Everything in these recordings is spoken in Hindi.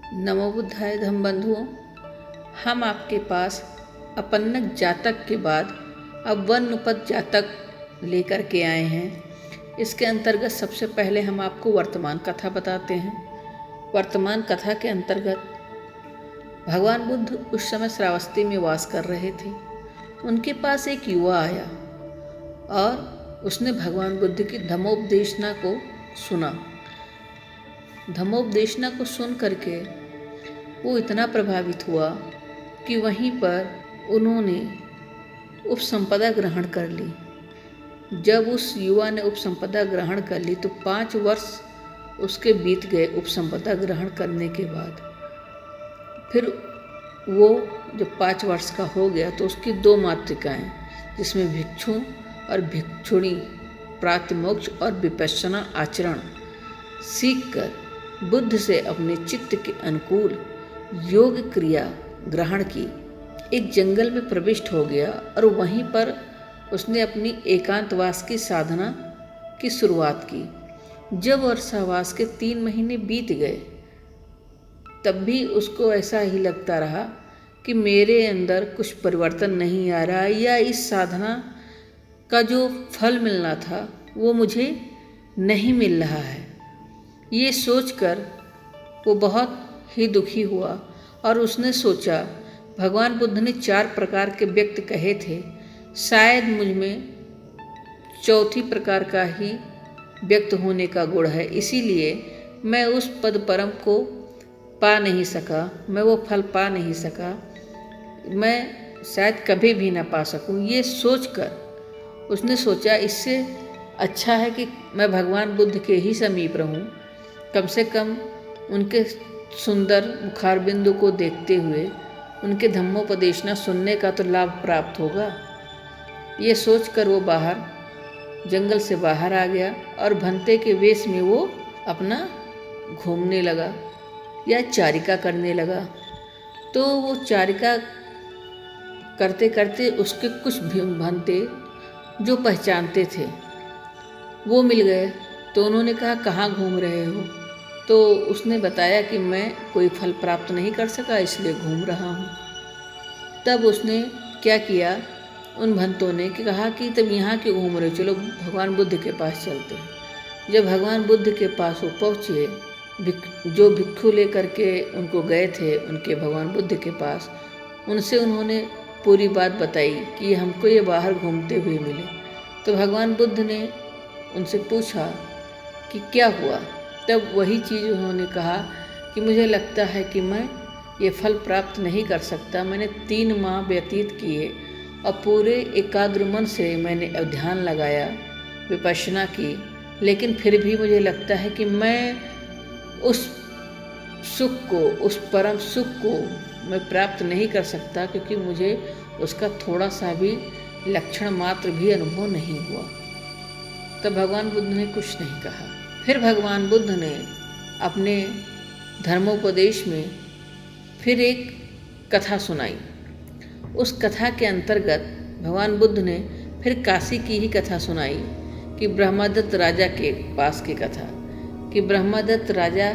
नमो बुद्धाय धम्म बंधुओं। हम आपके पास अपन्नक जातक के बाद अब वर्णपद जातक लेकर के आए हैं। इसके अंतर्गत सबसे पहले हम आपको वर्तमान कथा बताते हैं। वर्तमान कथा के अंतर्गत भगवान बुद्ध उस समय श्रावस्ती में वास कर रहे थे। उनके पास एक युवा आया और उसने भगवान बुद्ध की धम्मोपदेशना को सुना। धम्मोपदेशना को सुन करके वो इतना प्रभावित हुआ कि वहीं पर उन्होंने उपसंपदा ग्रहण कर ली। जब उस युवा ने उपसंपदा ग्रहण कर ली तो 5 वर्ष उसके बीत गए उपसंपदा ग्रहण करने के बाद। फिर वो जब 5 वर्ष का हो गया तो उसकी 2 मातृकाएँ, जिसमें भिक्षु और भिक्षुणी प्रातिमोक्ष और विपश्यना आचरण सीखकर बुद्ध से अपने चित्त के अनुकूल योग क्रिया ग्रहण की, एक जंगल में प्रविष्ट हो गया और वहीं पर उसने अपनी एकांतवास की साधना की शुरुआत की। जब वर्षावास के 3 महीने बीत गए तब भी उसको ऐसा ही लगता रहा कि मेरे अंदर कुछ परिवर्तन नहीं आ रहा, या इस साधना का जो फल मिलना था वो मुझे नहीं मिल रहा है। ये सोचकर वो बहुत ही दुखी हुआ और उसने सोचा, भगवान बुद्ध ने 4 प्रकार के व्यक्ति कहे थे, शायद मुझ में चौथी प्रकार का ही व्यक्त होने का गुण है, इसीलिए मैं उस पद परम को पा नहीं सका, मैं वो फल पा नहीं सका, मैं शायद कभी भी ना पा सकूं। ये सोचकर उसने सोचा, इससे अच्छा है कि मैं भगवान बुद्ध के ही समीप रहूं, कम से कम उनके सुंदर मुखारबिंदु को देखते हुए उनके धम्मोपदेशना सुनने का तो लाभ प्राप्त होगा। ये सोचकर वो जंगल से बाहर आ गया और भंते के वेश में वो अपना घूमने लगा या चारिका करने लगा। तो वो चारिका करते करते उसके कुछ भंते जो पहचानते थे वो मिल गए। तो उन्होंने कहा, कहाँ घूम रहे हो? तो उसने बताया कि मैं कोई फल प्राप्त नहीं कर सका, इसलिए घूम रहा हूँ। तब उसने क्या किया, उन भंतों ने कहा कि तब यहाँ क्यों घूम रहे हो, चलो भगवान बुद्ध के पास चलते हैं। जब भगवान बुद्ध के पास वो पहुँचे, जो भिक्षु लेकर के उनको गए थे उनके भगवान बुद्ध के पास, उनसे उन्होंने पूरी बात बताई कि हमको ये बाहर घूमते हुए मिले। तो भगवान बुद्ध ने उनसे पूछा कि क्या हुआ। तब वही चीज़ उन्होंने कहा कि मुझे लगता है कि मैं ये फल प्राप्त नहीं कर सकता। मैंने 3 माह व्यतीत किए और पूरे एकाग्र मन से मैंने ध्यान लगाया, विपश्यना की, लेकिन फिर भी मुझे लगता है कि मैं उस सुख को, उस परम सुख को मैं प्राप्त नहीं कर सकता, क्योंकि मुझे उसका थोड़ा सा भी लक्षण मात्र भी अनुभव नहीं हुआ। तब भगवान बुद्ध ने कुछ नहीं कहा। फिर भगवान बुद्ध ने अपने धर्मोपदेश में फिर एक कथा सुनाई। उस कथा के अंतर्गत भगवान बुद्ध ने फिर काशी की ही कथा सुनाई कि ब्रह्मदत्त राजा के पास की कथा, कि ब्रह्मदत्त राजा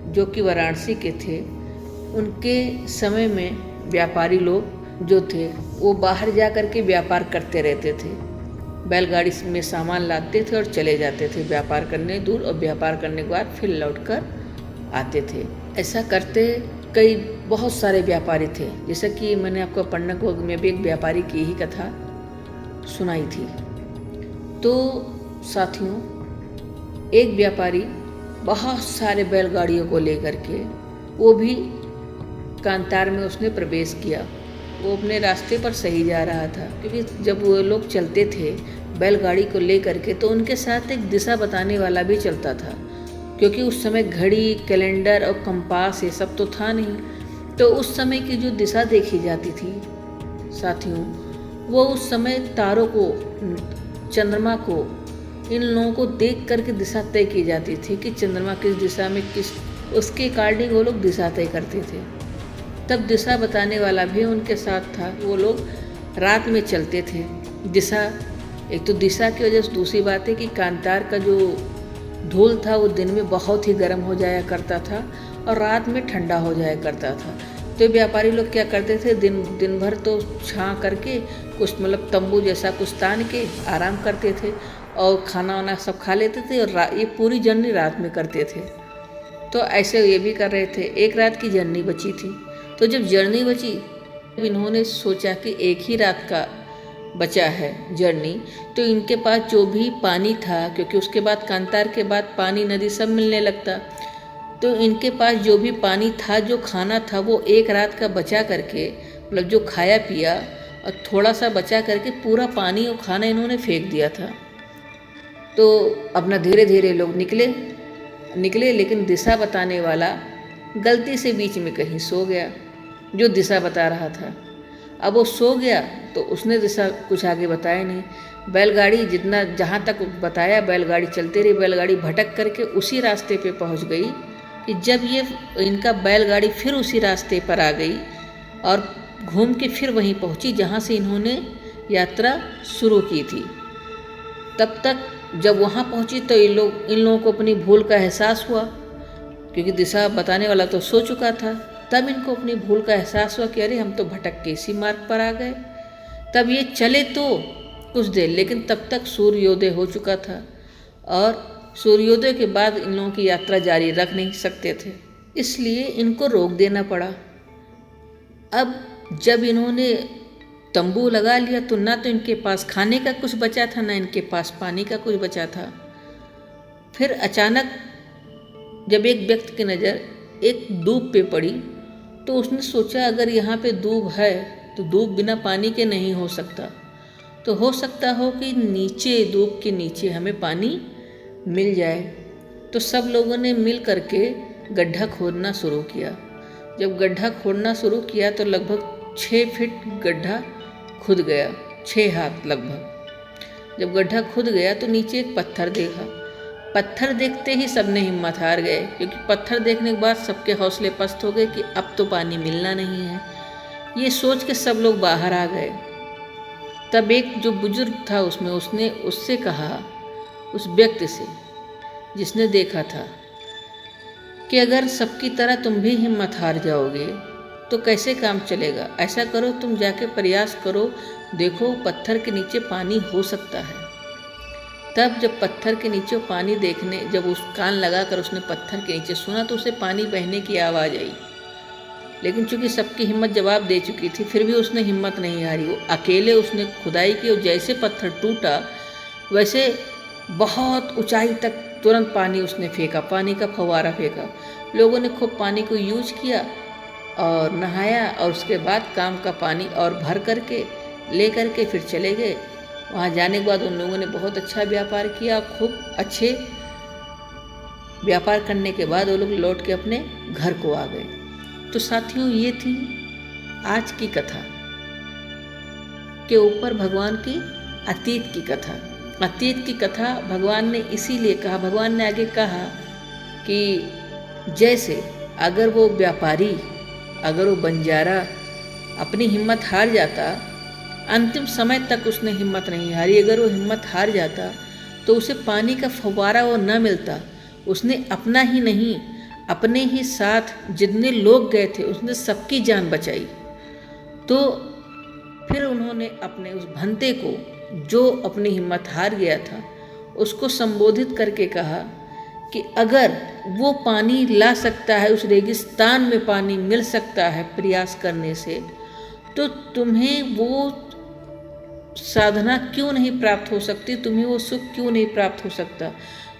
जो कि वाराणसी के थे, उनके समय में व्यापारी लोग जो थे वो बाहर जा कर के व्यापार करते रहते थे। बैलगाड़ी में सामान लाते थे और चले जाते थे व्यापार करने दूर, और व्यापार करने के बाद फिर लौटकर आते थे। ऐसा करते कई बहुत सारे व्यापारी थे। जैसा कि मैंने आपको पन्नक वग में भी एक व्यापारी की ही कथा सुनाई थी। तो साथियों, एक व्यापारी बहुत सारे बैलगाड़ियों को लेकर के वो भी कांतार में उसने प्रवेश किया। वो अपने रास्ते पर सही जा रहा था, क्योंकि जब वो लोग चलते थे बैलगाड़ी को लेकर के तो उनके साथ एक दिशा बताने वाला भी चलता था, क्योंकि उस समय घड़ी, कैलेंडर और कंपास ये सब तो था नहीं। तो उस समय की जो दिशा देखी जाती थी साथियों, वो उस समय तारों को, चंद्रमा को, इन लोगों को देख करके दिशा तय की जाती थी कि चंद्रमा किस दिशा में, किस उसके अकॉर्डिंग वो लोग दिशा तय करते थे। तब दिशा बताने वाला भी उनके साथ था। वो लोग रात में चलते थे। दिशा, एक तो दिशा की वजह से, दूसरी बात है कि कांतार का जो धूल था वो दिन में बहुत ही गर्म हो जाया करता था और रात में ठंडा हो जाया करता था। तो व्यापारी लोग क्या करते थे, दिन भर तो छां करके कुछ मतलब तंबू जैसा कुछ तान के आराम करते थे और खाना वाना सब खा लेते थे और ये पूरी जर्नी रात में करते थे। तो ऐसे ये भी कर रहे थे। एक रात की जर्नी बची थी, तो जब जर्नी बची इन्होंने सोचा कि एक ही रात का बचा है जर्नी, तो इनके पास जो भी पानी था, क्योंकि उसके बाद कांतार के बाद पानी नदी सब मिलने लगता, तो इनके पास जो भी पानी था, जो खाना था, वो एक रात का बचा करके मतलब जो खाया पिया और थोड़ा सा बचा करके पूरा पानी और खाना इन्होंने फेंक दिया था। तो अपना धीरे धीरे लोग निकले लेकिन दिशा बताने वाला गलती से बीच में कहीं सो गया, जो दिशा बता रहा था। अब वो सो गया तो उसने दिशा कुछ आगे बताया नहीं। बैलगाड़ी जितना जहाँ तक बताया बैलगाड़ी चलती रही, बैलगाड़ी भटक करके उसी रास्ते पे पहुँच गई कि जब ये इनका बैलगाड़ी फिर उसी रास्ते पर आ गई और घूम के फिर वहीं पहुँची जहाँ से इन्होंने यात्रा शुरू की थी। तब तक जब वहाँ पहुँची तो इन लोगों को अपनी भूल का एहसास हुआ, क्योंकि दिशा बताने वाला तो सो चुका था। तब इनको अपनी भूल का एहसास हुआ कि अरे हम तो भटक के इसी मार्ग पर आ गए। तब ये चले तो कुछ देर, लेकिन तब तक सूर्योदय हो चुका था और सूर्योदय के बाद इन लोगों की यात्रा जारी रख नहीं सकते थे, इसलिए इनको रोक देना पड़ा। अब जब इन्होंने तंबू लगा लिया तो ना तो इनके पास खाने का कुछ बचा था, ना इनके पास पानी का कुछ बचा था। फिर अचानक जब एक व्यक्ति की नज़र एक दूब पे पड़ी तो उसने सोचा अगर यहाँ पे दूब है तो दूब बिना पानी के नहीं हो सकता, तो हो सकता हो कि नीचे दूब के नीचे हमें पानी मिल जाए। तो सब लोगों ने मिल करके गड्ढा खोदना शुरू किया। जब गड्ढा खोदना शुरू किया तो लगभग 6 फीट गड्ढा खुद गया, 6 हाथ लगभग। जब गड्ढा खुद गया तो नीचे एक पत्थर देखा। पत्थर देखते ही सबने हिम्मत हार गए, क्योंकि पत्थर देखने के बाद सबके हौसले पस्त हो गए कि अब तो पानी मिलना नहीं है। ये सोच के सब लोग बाहर आ गए। तब एक जो बुजुर्ग था उसने उससे कहा, उस व्यक्ति से जिसने देखा था, कि अगर सबकी तरह तुम भी हिम्मत हार जाओगे तो कैसे काम चलेगा। ऐसा करो, तुम जाके प्रयास करो, देखो पत्थर के नीचे पानी हो सकता है। तब जब पत्थर के नीचे पानी देखने, जब उस कान लगाकर उसने पत्थर के नीचे सुना तो उसे पानी बहने की आवाज़ आई। लेकिन चूंकि सबकी हिम्मत जवाब दे चुकी थी, फिर भी उसने हिम्मत नहीं हारी। वो अकेले उसने खुदाई की और जैसे पत्थर टूटा वैसे बहुत ऊंचाई तक तुरंत पानी उसने फेंका, पानी का फव्वारा फेंका। लोगों ने खूब पानी को यूज किया और नहाया और उसके बाद काम का पानी और भर करके ले करके फिर चले गए। वहाँ जाने के बाद उन लोगों ने बहुत अच्छा व्यापार किया। खूब अच्छे व्यापार करने के बाद वो लोग लौट के अपने घर को आ गए। तो साथियों, ये थी आज की कथा के ऊपर भगवान की अतीत की कथा। अतीत की कथा भगवान ने इसीलिए कहा, भगवान ने आगे कहा कि जैसे अगर वो व्यापारी, अगर वो बंजारा अपनी हिम्मत हार जाता, अंतिम समय तक उसने हिम्मत नहीं हारी, अगर वो हिम्मत हार जाता तो उसे पानी का फव्वारा वो न मिलता। उसने अपना ही नहीं, अपने ही साथ जितने लोग गए थे उसने सबकी जान बचाई। तो फिर उन्होंने अपने उस भंते को, जो अपनी हिम्मत हार गया था, उसको संबोधित करके कहा कि अगर वो पानी ला सकता है, उस रेगिस्तान में पानी मिल सकता है प्रयास करने से, तो तुम्हें वो साधना क्यों नहीं प्राप्त हो सकती, तुम्हें वो सुख क्यों नहीं प्राप्त हो सकता,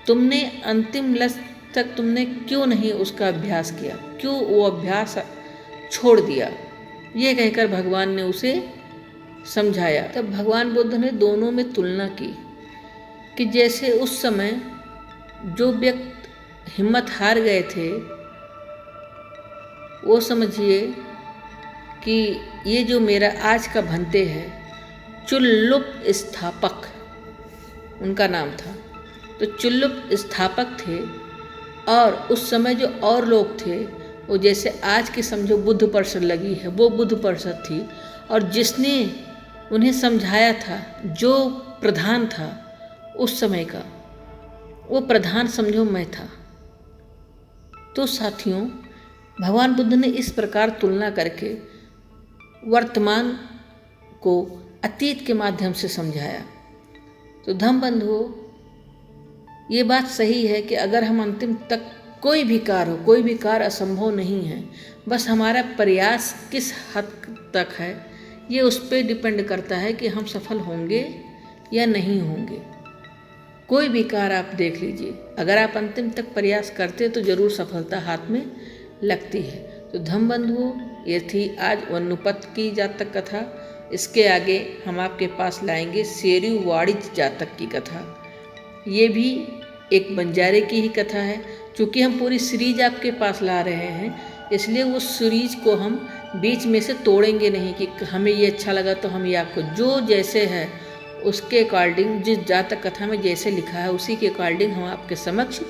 तुमने अंतिम लक्ष्य तक तुमने क्यों नहीं उसका अभ्यास किया, क्यों वो अभ्यास छोड़ दिया। ये कहकर भगवान ने उसे समझाया। तब भगवान बुद्ध ने दोनों में तुलना की कि जैसे उस समय जो व्यक्ति हिम्मत हार गए थे, वो समझिए कि ये जो मेरा आज का भंते है, चुल्लुप स्थापक उनका नाम था। तो चुल्लुप स्थापक थे और उस समय जो और लोग थे वो जैसे आज की समझो बुद्ध परिषद लगी है, वो बुद्ध परिषद थी। और जिसने उन्हें समझाया था, जो प्रधान था उस समय का, वो प्रधान समझो मैं था। तो साथियों, भगवान बुद्ध ने इस प्रकार तुलना करके वर्तमान को अतीत के माध्यम से समझाया। तो धम्म बंधुओं, ये बात सही है कि अगर हम अंतिम तक कोई भी कार्य असंभव नहीं है, बस हमारा प्रयास किस हद तक है ये उस पर डिपेंड करता है कि हम सफल होंगे या नहीं होंगे। कोई भी कार्य आप देख लीजिए, अगर आप अंतिम तक प्रयास करते तो जरूर सफलता हाथ में लगती है। तो धम्म बंधुओं, ये थी आज वनुपत की जातक कथा। इसके आगे हम आपके पास लाएंगे शेरू वाणिज्य जातक की कथा। ये भी एक बंजारे की ही कथा है। चूँकि हम पूरी सीरीज आपके पास ला रहे हैं, इसलिए उस सीरीज को हम बीच में से तोड़ेंगे नहीं कि हमें ये अच्छा लगा तो हम ये आपको, जो जैसे है उसके अकॉर्डिंग, जिस जातक कथा में जैसे लिखा है उसी के अकॉर्डिंग हम आपके समक्ष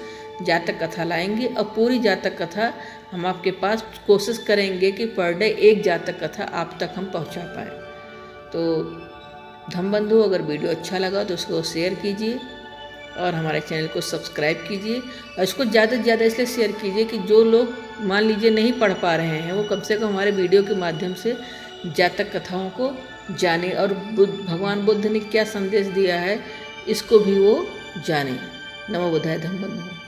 जातक कथा लाएंगे। और पूरी जातक कथा हम आपके पास कोशिश करेंगे कि पर डे एक जातक कथा आप तक हम पहुंचा पाए। तो धम्म बंधु, अगर वीडियो अच्छा लगा तो उसको शेयर कीजिए और हमारे चैनल को सब्सक्राइब कीजिए। और इसको ज़्यादा से ज़्यादा इसलिए शेयर कीजिए कि जो लोग मान लीजिए नहीं पढ़ पा रहे हैं, वो कम से कम हमारे वीडियो के माध्यम से जातक कथाओं को जाने और भगवान बुद्ध ने क्या संदेश दिया है इसको भी वो जाने। नमो बुद्धाय धम्म बंधु।